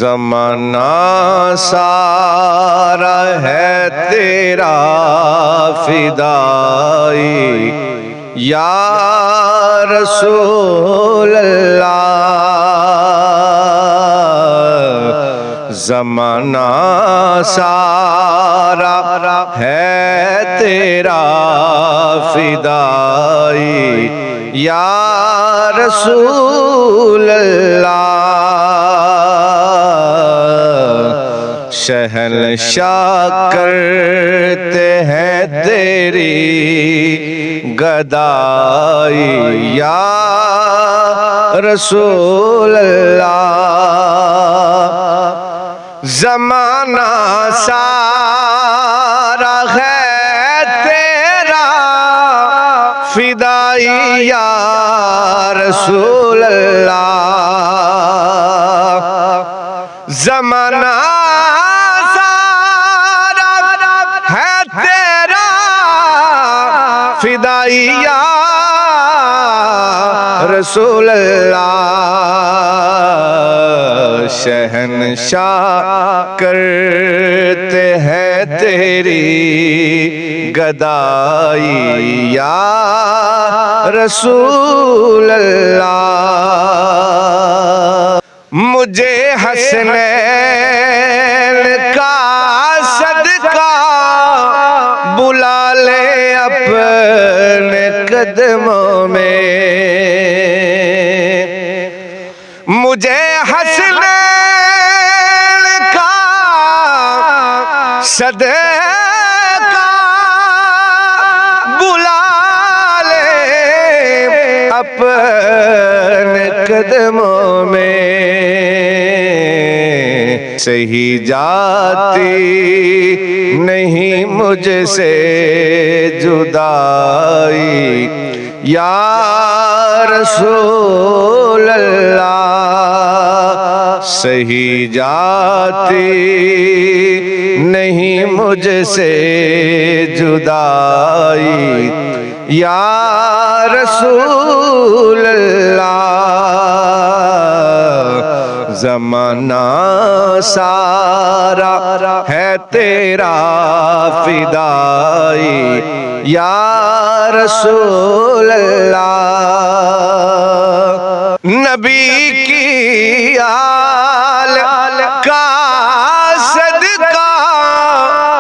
ज़माना सारा है तेरा फिदाई या रसूल अल्लाह। ज़माना सारा है तेरा फिदाई या रसूल अल्लाह। शहंशाह करते हैं तेरी गदाई या रसूल अल्लाह। ज़माना सारा है तेरा फिदाई या रसूल अल्लाह। ज़माना सारा है तेरा फिदाई या रसूल अल्लाह। शहंशाह करते हैं तेरी गदाई या रसूल अल्लाह। मुझे हसनैन का सदका बुला ले अपने कदमों में। मुझे हसनैन का सदका बुला ले अपने कदमों में। सही जाती नहीं मुझसे जुदाई या रसूल अल्लाह। सही जाती नहीं मुझसे जुदाई या रसूल अल्लाह। ज़माना सारा है तेरा फिदाई या रसूल अल्लाह। नबी की आल का सदका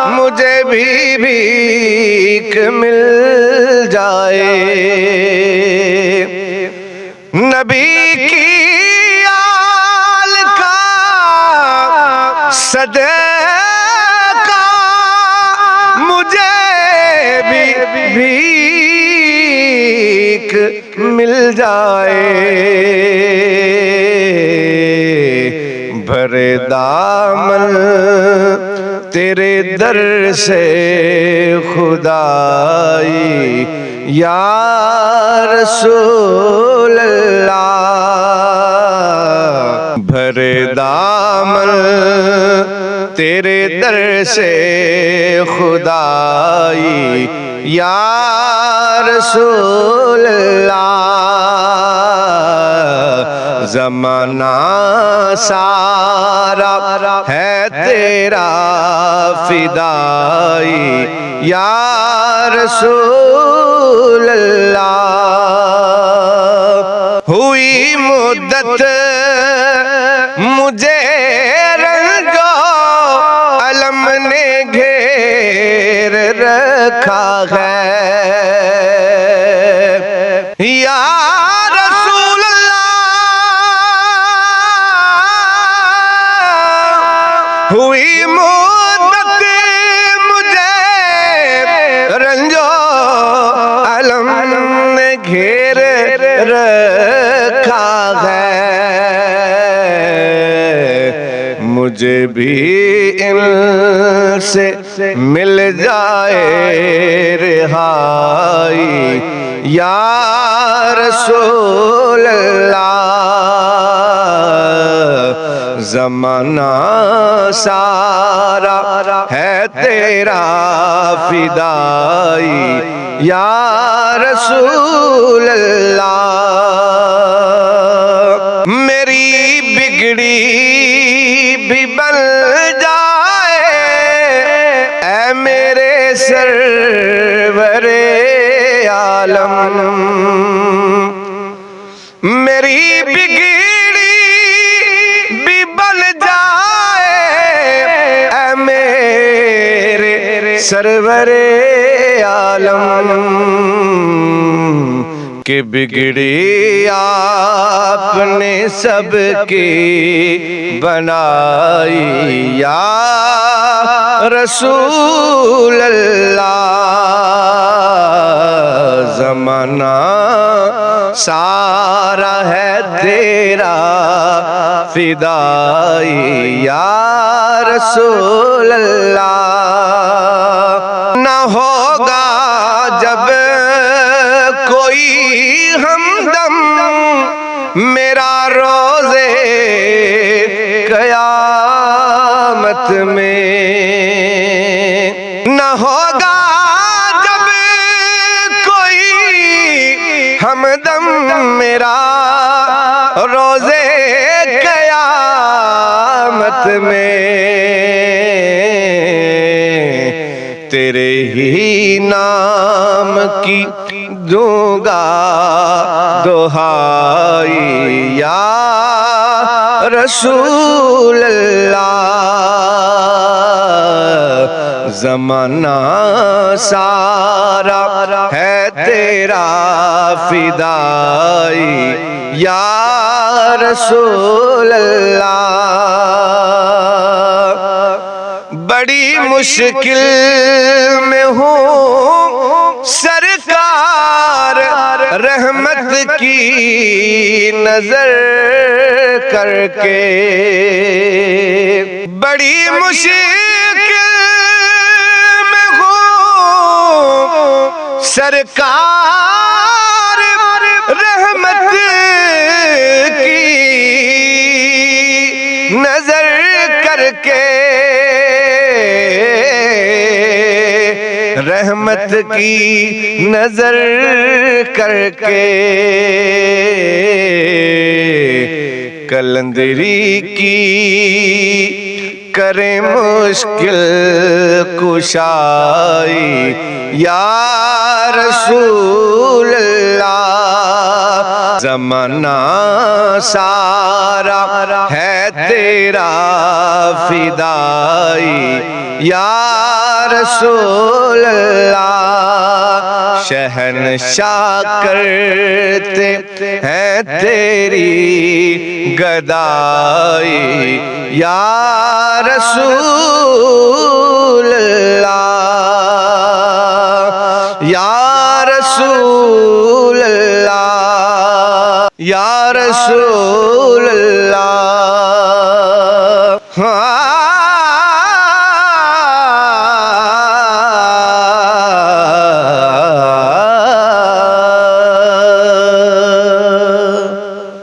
मुझे भी भीख मिल जाए। नबी की आल का सदका मुझे भी भीख मिल जाए। भरे दामन तेरे दर से खुदाई या रसूल अल्लाह। भरे दामन तेरे दर से खुदाई या रसूल अल्लाह। ज़माना सारा है तेरा फिदाई या रसूल अल्लाह। हुई मुद्दत मुझे रंगो अलम ने घेर रखा है या रसूल अल्लाह। हुई मुद्दत मुझे रंजो अलम ने घेर रखा है। मुझे भी इनसे मिल जाए रिहाई या रसूल अल्लाह। ज़माना सारा है तेरा फिदाई या रसूल अल्लाह। मेरी बिगड़ी भी बन जाए ऐ मेरे सरवरे आलम, मेरी बिगड़ी भी बन जाए ऐ मेरे सरवरे आलम, कि बिगड़ी आपने सबकी बनाई या रसूल अल्लाह। ज़माना सारा है तेरा फिदाई या रसूल अल्लाह। न होगा जब कोई हमदम मेरा रोज़े क़यामत में, न होगा जब कोई हमदम मेरा रोज़े क़यामत में, तेरे ही नाम की दूंगा दुहाई या रसूल अल्लाह। ज़माना सारा है तेरा फिदाई या रसूल अल्लाह। बड़ी मुश्किल में हूँ सरकार रहमत की नजर करके, बड़ी मुश्किल में हूँ सरकार रहमत की नजर करके, रहमत की नजर करके, कलंदरी की करे मुश्किल कुशाई या रसूल अल्लाह। ज़माना सारा है तेरा फिदाई या रसूल अल्लाह। शहंशाह करते हैं तेरी गदाई या रसूल अल्लाह, या रसूल अल्लाह, या रसूल अल्लाह।